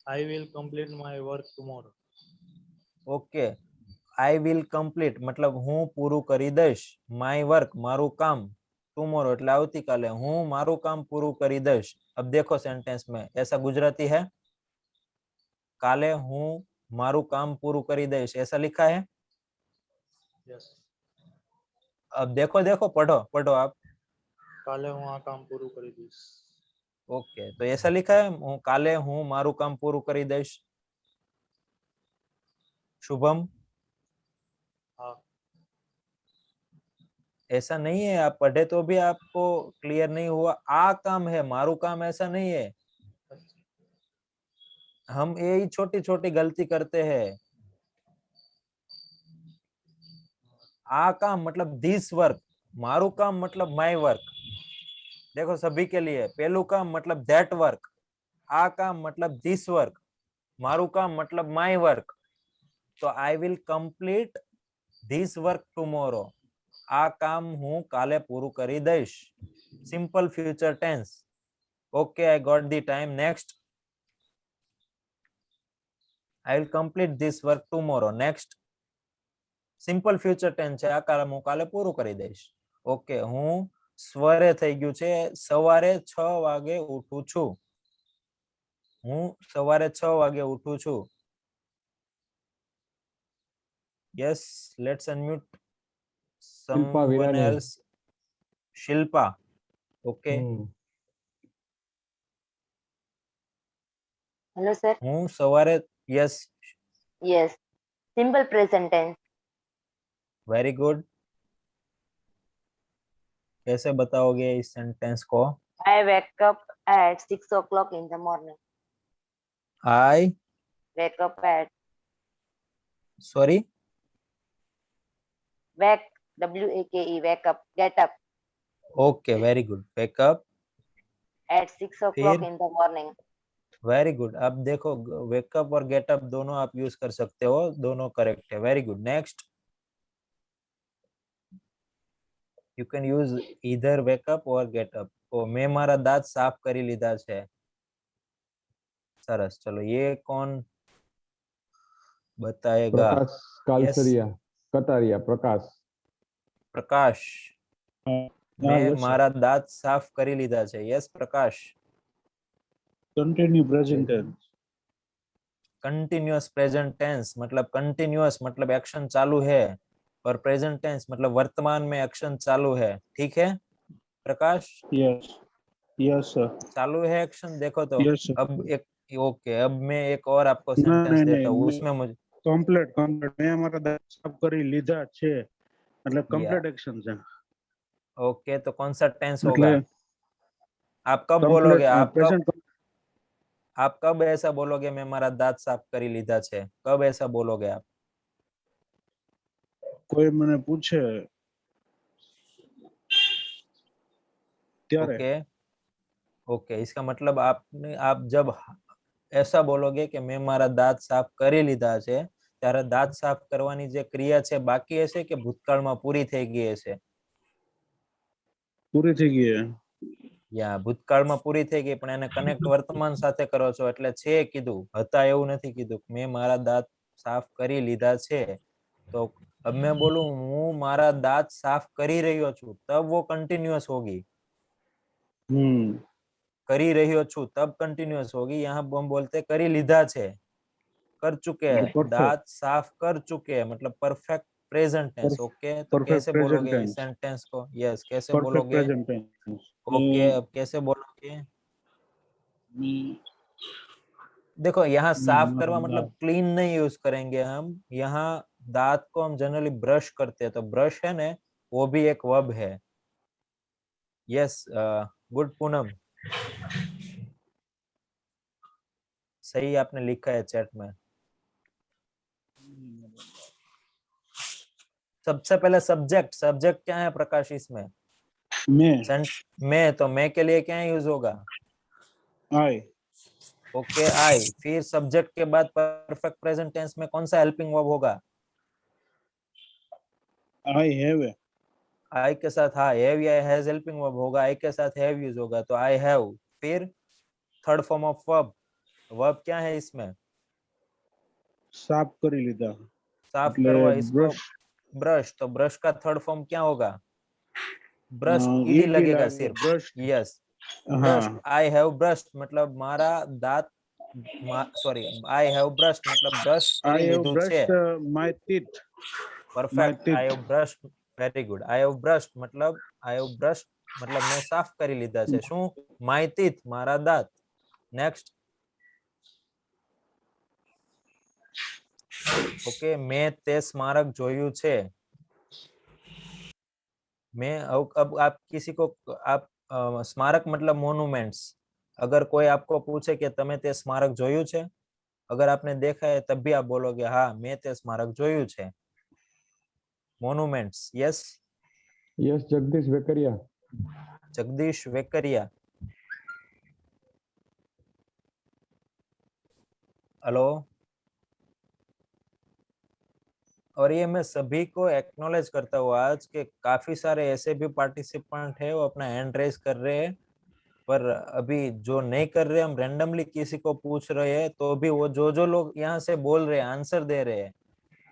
I will complete my work tomorrow. Okay, I will complete मतलब હું પૂરું કરી દઈશ, માય વર્ક મારું કામ, ટુમોરો એટલે આવતીકાલે હું મારું કામ પૂરું કરી દઈશ। अब देखो सेंटेंस में ऐसा गुजराती है, काले હું મારું કામ પૂરું કરી દઈશ, ऐसा लिखा है। यस। अब देखो देखो पढ़ो पढ़ो आप। કાલે હું આ કામ પૂરું કરી દઈશ। ओके, तो ऐसा लिखा है, હું કાલે હું મારું કામ પૂરું કરી દઈશ। शुभम, हाँ। ऐसा नहीं है, आप पढ़े तो भी आपको क्लियर नहीं हुआ। आ काम है, मारू काम ऐसा नहीं है। हम यही छोटी छोटी गलती करते हैं। आ काम मतलब दिस वर्क, मारू काम मतलब माय वर्क। देखो सभी के लिए, पहलू काम मतलब दैट वर्क, आ काम मतलब दिस वर्क, मारू काम मतलब माय वर्क। तो I will complete this work tomorrow, आ काम हूँ काले पूरू करी दईश। Simple future tense. Okay, I got the time. Next, I will complete this work tomorrow. Next, simple future tense है, आ काम हूँ काले पूरू करी दईश। ओके, हूँ સવારે થઈ ગયું છે, સવારે 6 વાગે ઉઠું છું. હું સવારે 6 વાગે ઉઠું છું. Yes, let's unmute Shilpa someone Virani. else. Shilpa. Okay. Hello, sir. હું સવારે yes, Yes. Simple present tense. very good. कैसे बताओगे इस सेंटेंस को? I wake up at 6 o'clock in the morning. I Wake up at sorry wake, W-A-K-E, wake up, get up okay, very good. Wake up at 6 o'clock फिर? in the morning. Very good. अब देखो wake up और getup दोनों आप use कर सकते हो, दोनों करेक्ट है. Very good. Next you can use either wake up और गेटअप. ओ मैं मारा दांत साफ કરી લીધા છે. સરસ. चलो ये कौन बताएगा? પ્રકાશ કાલસરિયા કટારિયા પ્રકાશ. પ્રકાશ मैं yes, sir. મારા દાંત સાફ કરી લીધા છે. Yes Prakash. Continue present tense. Continuous present tense मतलब कंटिन्यूअस मतलब एक्शन चालू है, और प्रेजेंट टेंस मतलब वर्तमान में एक्शन चालू है. ठीक है प्रकाश? Yes. Yes, sir. चालू है एक्शन. देखो तो Yes, sir. अब एक ओके, अब मैं एक और आपको नहीं, सेंटेंस नहीं, देता हूँ. नहीं, उसमें मुझे Complete. मैं हमारा दांत साफ કરી લીધા છે मतलब कंप्लीट एक्शन है. ओके, तो कौन सा टेंस मतलब होगा? आप कब बोलोगे? आप कब ऐसा बोलोगे मैं मारा दांत साफ કરી લીધા છે? कब ऐसा बोलोगे आप? कोई મને पूछे ત્યારે. ओके ओके, इसका मतलब आप जब ऐसा बोलोगे कि मैं मारा दांत साफ કરી લીધા છે, ત્યારે દાંત સાફ કરવાની જે ક્રિયા છે બાકી હશે કે ભૂતકાળમાં પૂરી થઈ ગઈ હશે? પૂરી થઈ ગઈ છે. યા ભૂતકાળમાં પૂરી થઈ ગઈ, પણ એને કનેક્ટ વર્તમાન સાથે કરો છો એટલે છે કીધું, હતા એવું નથી કીધું. મેં મારા દાંત સાફ કરી લીધા છે, तो अब मैं बोलूं હું મારા દાંત સાફ કરી રહ્યો છું, तब वो कंटिन्यूअस होगी. કરી રહ્યો છું तब कंटिन्यूअस होगी. यहाँ हम बोलते કરી લીધા છે, कर चुके हैं, दांत साफ कर चुके हैं, मतलब परफेक्ट प्रेजेंट टेंस. ओके, तो कैसे बोलोगे इस सेंटेंस को? यस, कैसे बोलोगे? Present tense. ओके, अब कैसे बोलोगे? देखो यहाँ साफ करवा मतलब क्लीन नहीं यूज करेंगे हम. यहाँ दांत को हम जनरली ब्रश करते हैं, तो ब्रश है ना, वो भी एक वर्ब है. यस, गुड पूनम, सही आपने लिखा है चैट में. सबसे पहले सब्जेक्ट क्या है प्रकाश इसमें? मैं, तो मैं के लिए क्या यूज होगा? आई. ओके, आई. फिर सब्जेक्ट के बाद परफेक्ट प्रेजेंट टेंस में कौन सा हेल्पिंग वर्ब होगा? I have. आई के साथ हाँ हैव या हैज हेल्पिंग वर्ब होगा. आई के साथ हैव यूज होगा, तो आई हैव. फिर थर्ड फॉर्म ऑफ वर्ब क्या है इसमें? साफ કરી લીધા. साफ करवा, इसको ब्रश. तो ब्रश का थर्ड फॉर्म क्या होगा? ब्रश. ईडी लगेगा सिर्फ. Yes, brush. I have brushed मतलब मारा दांत, सॉरी, आई हैव ब्रश्ड मतलब ब्रश કરી લીધું છે. My teeth. Perfect. I have brushed. Very good. I have brushed मतलब मैं સાફ કરી લીધા છે. શું? માય ટીથ, મારા દાંત. નેક્સ્ટ. ओके, मैं ते स्मारक જોયું છે. मैं अब आप किसी को आप स्मारक मतलब मोन्यूमेंट्स. अगर कोई आपको पूछे कि તમે તે સ્મારક જોયું છે, अगर आपने देखा है तब भी आप बोलोगे हाँ मैं તે સ્મારક જોયું છે. Monuments. Yes yes, Jagdish Vekariya. Jagdish Vekariya. Hello. और ये मैं सभी को एक्नॉलेज करता हूँ आज के काफी सारे ऐसे भी पार्टिसिपेंट है वो अपना हैंड रेज कर रहे हैं, पर अभी जो नहीं कर रहे हम रैंडमली किसी को पूछ रहे हैं, तो भी वो जो लोग यहाँ से बोल रहे हैं, आंसर दे रहे हैं,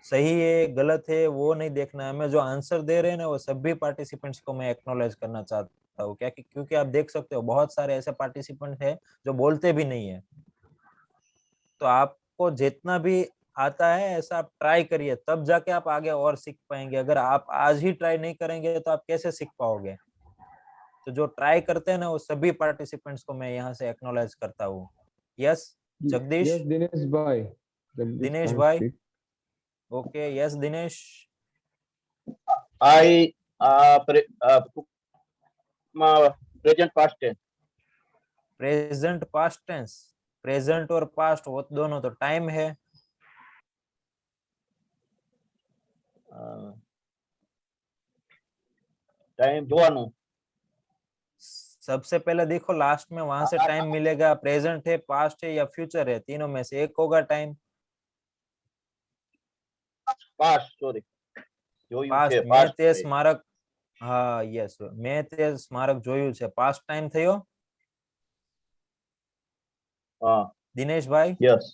सही है गलत है वो नहीं देखना है. हमें जो आंसर दे रहे हैं ना वो सभी पार्टिसिपेंट्स को मैं एक्नॉलेज करना चाहता सकता हूँ क्या, क्योंकि आप देख सकते हो बहुत सारे ऐसे पार्टिसिपेंट है जो बोलते भी नहीं है। तो आपको जितना भी आता है ऐसा आप ट्राई करिए, तब जाके आप आगे और सीख पाएंगे। अगर आप आज ही ट्राई नहीं करेंगे तो आप कैसे सीख पाओगे। तो जो ट्राई करते हैं ना वो सभी पार्टिसिपेंट्स को मैं यहाँ से एक्नॉलेज करता हूँ। Yes Jagdish, Yes, Dinesh bhai. Jagdish Dinesh can't भाई, speak. Okay yes Dinesh. I present past tense. Present past tense, present और पास्ट वो दोनों तो टाइम है। टाइम જોવાનું सबसे पहले देखो लास्ट में, वहां से टाइम मिलेगा। प्रेजेंट है, पास्ट है या फ्यूचर है, तीनों में से एक होगा टाइम। past sorry જોયું પાસ્ટ છે મેં past તે છે સ્મારક, હા યસ મેં તે સ્મારક જોયું છે, પાસ્ટ ટાઈમ થયો હા दिनेश भाई। yes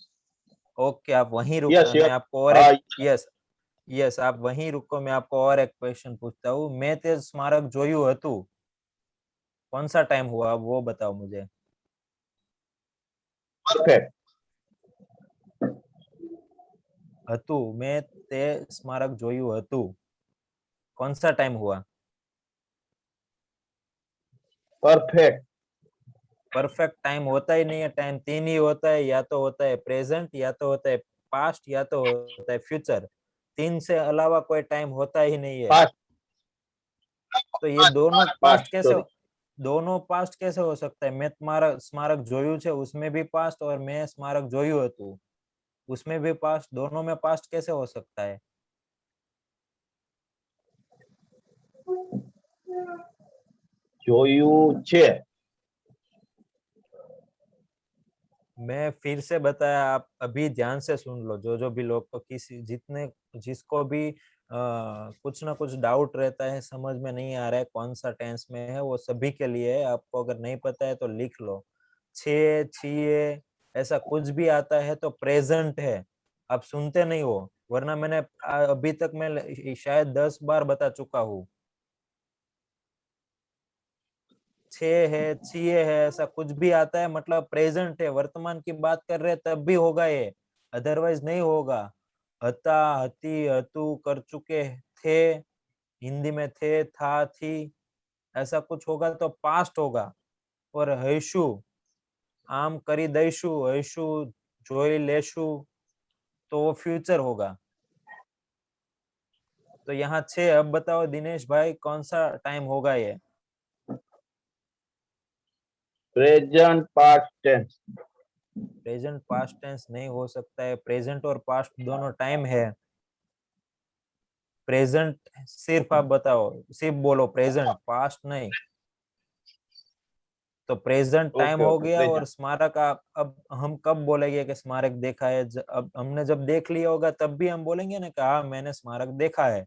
ओके आप वहीं रुको, yes मैं yes आपको और हाँ एक, यस यस आप वहीं रुको, मैं आपको और एक क्वेश्चन पूछता हूँ। मैं ते स्मारक જોયું હતું, कौन सा टाइम हुआ वो बताओ मुझे। perfect હતું, मैं તે स्मारक જોયું હતું, कौन सा टाइम हुआ। perfect परफेक्ट टाइम होता ही नहीं है, टाइम तीन ही होता है, या तो होता है प्रेजेंट, या तो होता है पास्ट, या तो होता है फ्यूचर। तीन से अलावा कोई टाइम होता ही नहीं है। past तो ये दोनों past पास्ट past कैसे, sorry दोनों पास्ट कैसे हो सकता है। मैं तुम्हारा स्मारक જોયું છે उसमें भी पास्ट, और मैं स्मारक જોયું હતું उसमें भी पास्ट, दोनों में पास्ट कैसे हो सकता है। જોયું છે मैं फिर से बताया, आप अभी ध्यान से सुन लो, जो भी लोग को किसी जितने जिसको भी कुछ ना कुछ डाउट रहता है, समझ में नहीं आ रहा है कौन सा टेंस में है, वो सभी के लिए है। आपको अगर नहीं पता है तो लिख लो, छे छिए ऐसा कुछ भी आता है तो प्रेजेंट है। आप सुनते नहीं हो, वरना मैंने अभी तक मैं शायद 10 बार बता चुका हूँ। छे है, छिए है, ऐसा कुछ भी आता है मतलब प्रेजेंट है, वर्तमान की बात कर रहे हैं तब भी होगा ये, अदरवाइज नहीं होगा। हता, हती, हतु कर चुके थे, हिंदी में थे, था, थी, ऐसा कुछ होगा तो पास्ट होगा। और हईशु, आम करी दईशु, हईशु जोई लेशु, तो वो फ्यूचर होगा। तो यहाँ छे, अब बताओ दिनेश भाई कौन सा टाइम होगा ये। present past tense present past tense नहीं हो सकता है, प्रेजेंट और पास्ट दोनों टाइम है। प्रेजेंट सिर्फ आप बताओ, सिर्फ बोलो प्रेजेंट, पास्ट नहीं। तो प्रेजेंट टाइम okay हो okay गया। और present स्मारक आप, अब हम कब बोलेंगे कि स्मारक देखा है, अब हमने जब देख लिया होगा तब भी हम बोलेंगे ना कि हाँ मैंने स्मारक देखा है।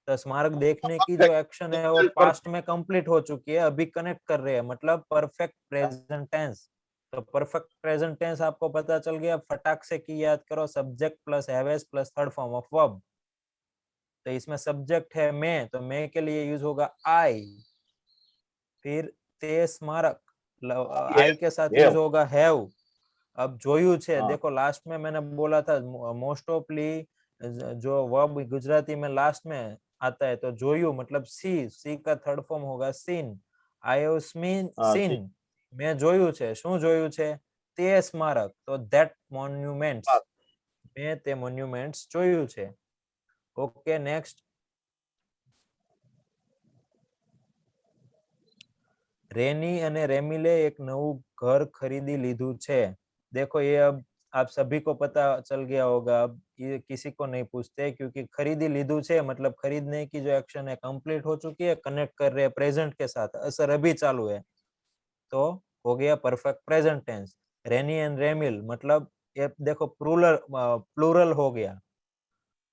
तो स्मारक देखने की जो perfect एक्शन है वो पास्ट में कंप्लीट हो चुकी है, अभी कनेक्ट कर रहे हैं, मतलब परफेक्ट प्रेजेंट टेंस। तो परफेक्ट प्रेजेंट टेंस आपको पता चल गया, फटाक से की याद करो, subject plus haves plus third form of verb. तो इसमें सब्जेक्ट है मैं, तो मैं के लिए यूज होगा आई। फिर ते स्मारक, आई के साथ यूज have होगा हैव। अब જોયું છે, हाँ देखो लास्ट में मैंने बोला था मोस्ट ऑफली जो वर्ब गुजराती में लास्ट में आता है, तो જોયું मतलब सी का थर्ड फॉर्म होगा सीन। आई हैव हाँ सीन, मैं જોયું છે, શું જોયું છે, તે સ્મારક, તો दैट મોન્યુમેન્ટ્સ, મેં તે મોન્યુમેન્ટ્સ જોયું છે। ઓકે નેક્स्ट, रेनी અને રેમિલે એક નવું ઘર ખરીદી લીધું છે। देखो ये अब आप सभी को पता चल गया होगा, अब ये किसी को नहीं पूछते, क्योंकि खरीदी लीधु छे मतलब खरीदने की जो एक्शन है कंप्लीट हो चुकी है, कनेक्ट कर रहे हैं प्रेजेंट के साथ, असर अभी चालू है, तो हो गया perfect present tense. Reni and Remil मतलब ये देखो प्लूरल, प्लूरल हो गया।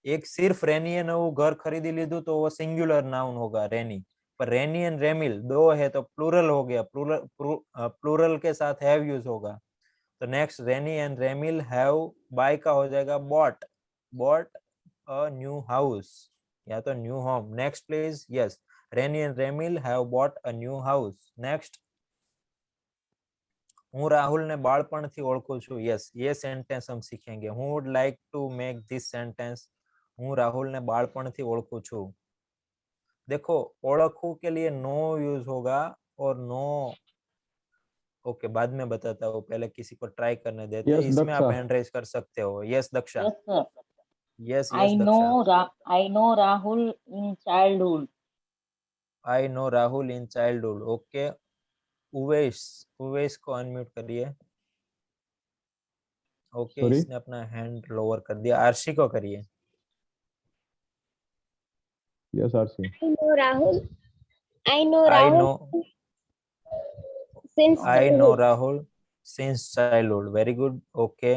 एक सिर्फ रेनी नवु घर खरीदी लीधु तो वो सिंगुलर नाउन होगा रेनी, पर रेनी एंड रेमिल दो है तो प्लूरल हो गया, प्लूरल के साथ हैव यूज होगा। तो next, Reni and Remil have buy का हो जाएगा bought, bought a new house या तो new home. Next please, yes Reni and Remil have bought a new house. Next. હું રાહુલને બાળપણથી ઓળખું છું. યસ, ये सेंटेंस हम सीखेंगे. Who would like to make this sentence? હું રાहुलને બાળપણથી ઓળખું છું. देखो, ओळखू के लिए नो यूज होगा और नो ओके बाद में बताता हूँ, पहले किसी को ट्राई करने देते हैं. Yes, इसमें आप Daksha. हैंड रेज कर सकते हो. Yes Daksha. Yes, sir. Yes I yes know Daksha. I know Rahul in childhood. I know Rahul in childhood. Okay, Uvesh, Uvesh को अनम्यूट करिए. Okay, Sorry? इसने अपना हैंड लोअर कर दिया. आरशी को करिए. Yes, Arshi. I know Rahul. I know I Rahul know since I know childhood. Rahul since childhood. Very good. Okay,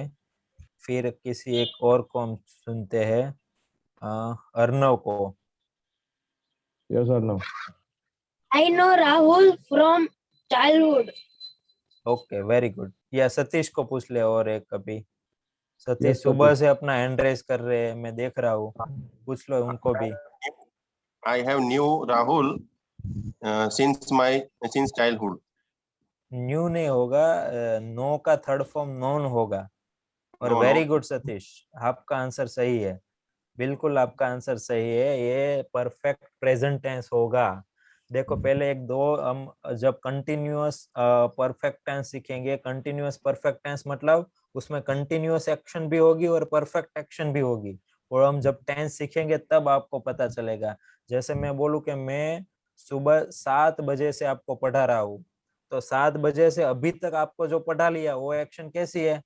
फिर किसी एक और को हम सुनते हैं. अर्णव को. Yes or no? I know Rahul from childhood. Okay, very good. या सतीश को पूछ ले और एक कभी. सतीश Yes, सुबह Satish. से अपना हैंड रेस कर रहे हैं, मैं देख रहा हूँ. पूछ लो उनको भी. I have knew Rahul since childhood. New नहीं होगा, नो का थर्ड फॉर्म नॉन होगा. और No, very no. Good Satish, आपका आंसर सही है. बिल्कुल आपका आंसर सही है. ये परफेक्ट प्रेजेंट टेंस होगा. देखो पहले एक दो हम जब कंटिन्यूअस परफेक्ट टेंस सीखेंगे. कंटिन्यूअस परफेक्ट टेंस मतलब उसमें कंटिन्यूअस एक्शन भी होगी और परफेक्ट एक्शन भी होगी. और हम जब टेंस सीखेंगे तब आपको पता चलेगा. जैसे मैं बोलूं कि मैं सुबह 7 बजे से आपको पढ़ा रहा हूँ, तो 7 बजे से अभी तक आपको जो पढ़ा लिया वो एक्शन कैसी है?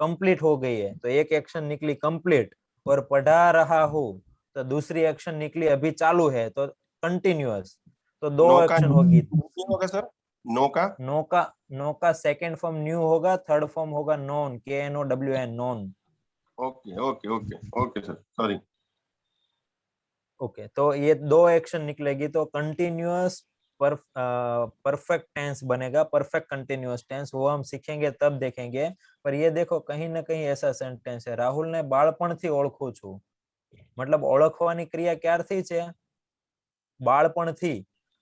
कंप्लीट हो गई है. तो एक एक्शन निकली कंप्लीट. और पढ़ा रहा हूँ तो दूसरी एक्शन निकली अभी चालू है, तो कंटिन्यूअस. तो दो No का एक्शन होगी. नहीं होगा सर. No का नो का सेकंड फॉर्म न्यू होगा, थर्ड फॉर्म होगा non. KNOWN non. Okay sir, sorry. Okay, तो ये दो एक्शन निकलेगी तो कंटिन्यूअस परफेक्ट टेंस बनेगा. परफेक्ट कंटिन्यूअस टेंस वो हम सीखेंगे तब देखेंगे. पर ये देखो कहीं ना कहीं ऐसा सेंटेंस है, राहुल ने बाळपणथी ओळखું છું. मतलब ओळखવાની क्रिया क्यारથી છે? बाळपणथी.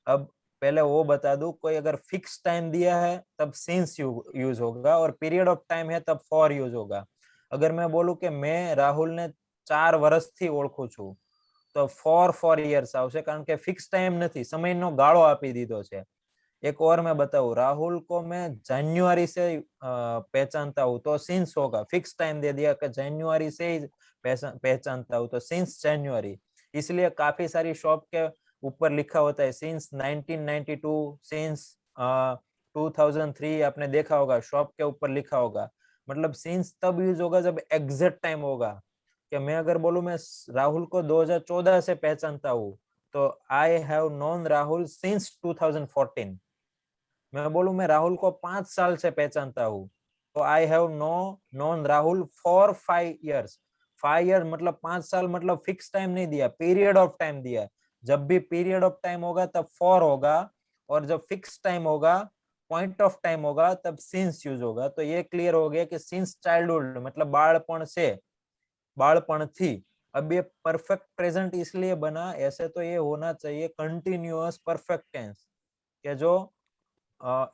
अब पहले वो बता दूं, कोई अगर फिक्स टाइम दिया है तब सिंस यूज होगा, और पीरियड ऑफ टाइम है तब फॉर यूज होगा. अगर मैं बोलूं कि मैं राहुल ने 4 વર્ષથી ઓળખું છું, તો ફોર યર્સ આવશે, કારણ કે ફિક્સ ટાઈમ નથી, સમયનો ગાળો આપી દીધો છે. एक और मैं बताऊं, राहुल को मैं जनवरी से पहचानता हूँ, तो सिंस होगा. फिक्स टाइम दे दिया कि जनवरी से ही पहचानता हूँ, तो सिंस जनवरी. इसलिए काफी सारी शॉप के ऊपर लिखा होता है सिंस 1992, सिंस 2003. आपने देखा होगा शॉप के ऊपर लिखा होगा. मतलब सिंस तब यूज होगा जब एग्जैक्ट टाइम होगा. कि मैं अगर बोलूं मैं राहुल को 2014 से पहचानता हूँ, तो I have known Rahul since 2014. मैं बोलूं मैं राहुल को 5 साल से पहचानता हूँ, तो I have known Rahul for 5 years. 5 years मतलब 5 साल, मतलब फिक्स टाइम नहीं दिया, पीरियड ऑफ टाइम दिया. जब भी पीरियड ऑफ टाइम होगा तब फॉर होगा, और जब फिक्स टाइम होगा, पॉइंट ऑफ टाइम होगा, तब सिंस यूज होगा. तो ये क्लियर हो गया कि सिंस चाइल्डहुड मतलब बाळपण से, बाळपण थी. अब ये परफेक्ट प्रेजेंट इसलिए बना, ऐसे तो ये होना चाहिए कंटिन्यूअस परफेक्ट टेंस, કે જો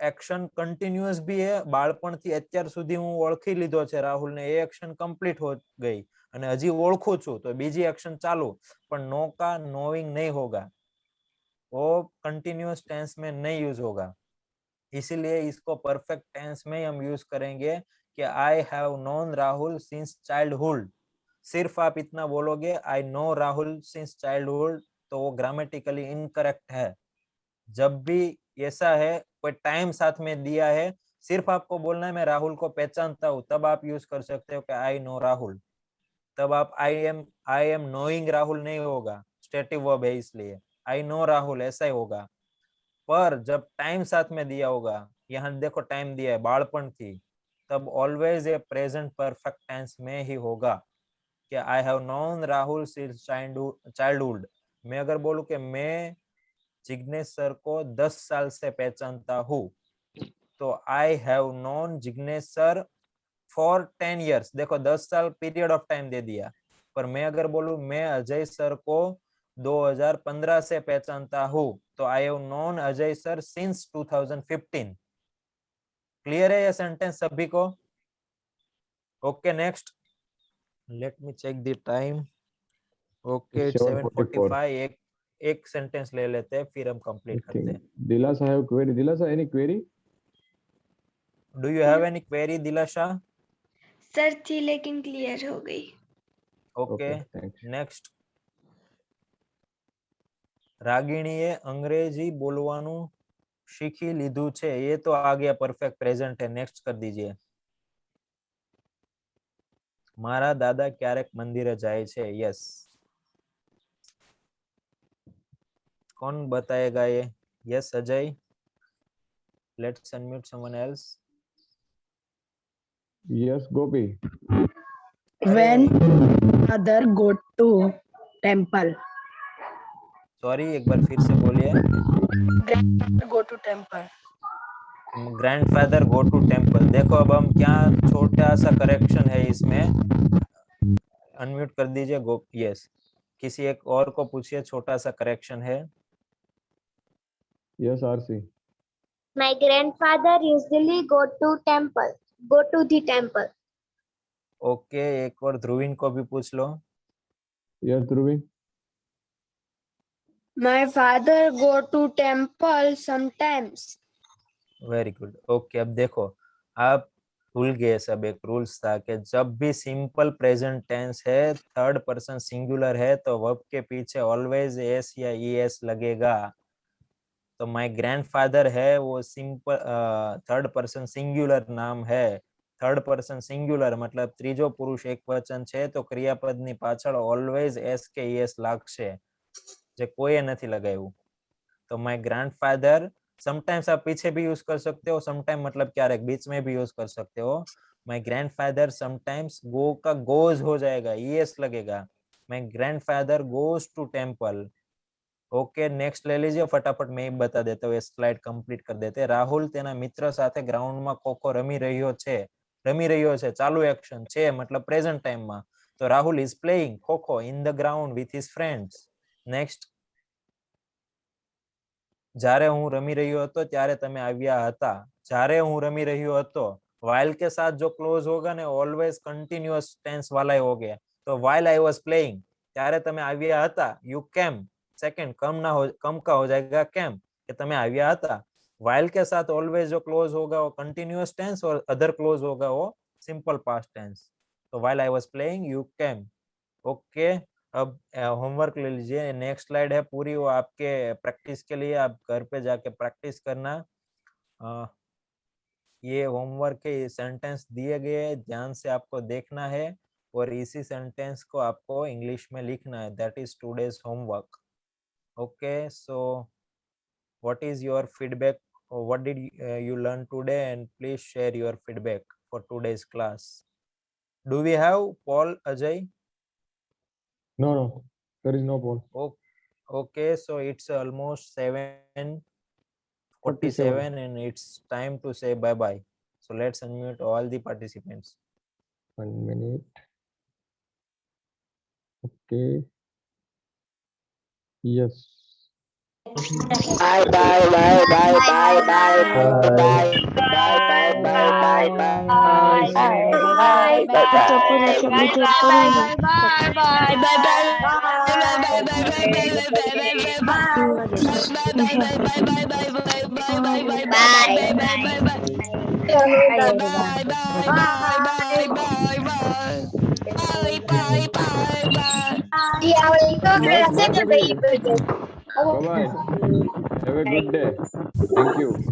એક્શન કન્ટિન્યુઅસ બી હે. બાળપણથી અત્યાર સુધી હું ઓળખી લીધો છે રાહુલને, એ એક્શન કમ્પ્લીટ હો ગઈ અને હજી ઓળખું છું, તો બીજી એક્શન ચાલુ. પણ નો का नोइंग नहीं होगा, वो कंटिन्यूअस टेंस में नहीं यूज होगा. इसीलिए इसको परफेक्ट टेंस में हम यूज करेंगे कि आई have known Rahul since childhood. सिर्फ आप इतना बोलोगे आई नो राहुल सिंस चाइल्डहुड, तो वो ग्रामेटिकली इनकरेक्ट है. जब भी ऐसा है, कोई टाइम साथ में दिया है, सिर्फ आपको बोलना है मैं राहुल को पहचानता हूँ, तब आप यूज कर सकते हो कि आई नो राहुल. तब आप आई एम नोइंग राहुल नहीं होगा, स्टेटिव वर्ब है इसलिए. आई नो राहुल ऐसा ही होगा. पर जब टाइम साथ में दिया होगा, यहाँ देखो टाइम दिया है बाळपण थी, तब ऑलवेज ये प्रेजेंट परफेक्ट टेंस में ही होगा कि आई have known Rahul since childhood. मैं अगर बोलूं कि मैं जिग्नेश सर को 10 साल से पहचानता हूँ, तो I have known Jignesh sir for 10 years. देखो 10 साल पीरियड ऑफ टाइम दे दिया. पर मैं अगर बोलूं मैं अजय सर को 2015 से पहचानता हूँ। तो I have known Ajay sir since 2015। Clear है ये सेंटेंस सभी को? Okay next, let me check the time. Okay 7:44. 7:45। एक सेंटेंस ले लेते हैं फिर हम कंप्लीट करते हैं। Dilas, I have query. Dilas, any query? Do you have any query Dilasha? Sir थी लेकिन क्लियर हो गई। Okay Okay, thanks. नेक्स्ट, રાગીણીએ અંગ્રેજી બોલવાનું શીખી લીધું છે। ये तो आ गया परफेक्ट प्रेजेंट है। नेक्स्ट कर दीजिए। મારા દાદા ક્યારેક મંદિરે જાય છે। यस, कौन बताएगा ये? Yes Ajay, let's unmute someone else. Yes, Gopi. When mother go to temple. Sorry, एक बार फिर से बोलिए। Go to temple. Grandfather go to temple. देखो अब हम क्या छोटा सा करेक्शन है इसमें। अनम्यूट कर दीजिए गो। यस, किसी एक और को पूछिए, छोटा सा करेक्शन है। Yes, RC. My grandfather usually go to the temple. Okay, एक और ध्रुवीन को भी पूछ लो। Yes, Dhruvi. My father go to temple sometimes. Very good. Okay, अब देखो, आप भूल गए सब एक रूल्स था कि जब भी सिंपल प्रेजेंट टेंस है, थर्ड पर्सन सिंगुलर है, तो वर्ब के पीछे ऑलवेज एस या ईएस लगेगा। तो माय ग्रैंडफादर है वो सिंपल थर्ड पर्सन सिंगुलर नाम है। थर्ड पर्सन सिंगुलर मतलब ત્રીજો પુરુષ એકવચન છે, તો ક્રિયાપદની પાછળ ઓલવેઝ એસ કે ઈએસ લાગશે, જે કોઈએ નથી લગાવ્યું। तो माय ग्रैंडफादर समटाइम्स आप पीछे भी यूज कर सकते हो, समटाइम मतलब क्यारेक बीच में भी यूज कर सकते हो। माय ग्रैंडफादर समटाइम्स गो का गोज हो जाएगा, ईएस लगेगा। My grandfather goes to temple. Okay next ले लीजिए फटाफट, मैं ही बता देता हूँ, ये स्लाइड कंप्लीट कर देते। राहुल तेना मित्र साथे ग्राउंड में खो-खो रमी રહ્યો છે। चालू एक्शन છે मतलब प्रेजेंट टाइम में। तो Rahul is playing kho kho in the ground with his friends. Next, જ્યારે હું રમી રહ્યો હતો ત્યારે તમે આવ્યા હતા। જ્યારે હું રમી રહ્યો હતો, while के साथ जो क्लोज होगा ने ऑलवेज कंटिन्यूअस टेंस वाला ही हो गया। तो while I was playing ત્યારે તમે આવ્યા હતા, you came। सेकंड, कम का हो जाएगा came, कि તમે આવ્યા હતા। while के साथ ऑलवेज जो क्लोज होगा वो कंटिन्यूअस टेंस और अदर क्लोज होगा वो सिंपल पास्ट टेंस। तो while I was playing you came। Okay, अब होमवर्क ले लीजिए। नेक्स्ट स्लाइड है पूरी, वो आपके प्रैक्टिस के लिए, आप घर पे जाके प्रैक्टिस करना। ये होमवर्क के सेंटेंस दिए गए हैं, ध्यान से आपको देखना है और इसी सेंटेंस को आपको इंग्लिश में लिखना है। That is today's homework. Okay, so what is your feedback, what did you learn today, and please share your feedback for today's class. Do we have Paul, Ajay? No, there is no poll. Okay, so it's almost 7:47 and it's time to say bye-bye. So let's unmute all the participants. 1 minute. Okay. Yes. Bye bye bye bye bye bye bye bye Bye-bye. Have a good day. Thank you.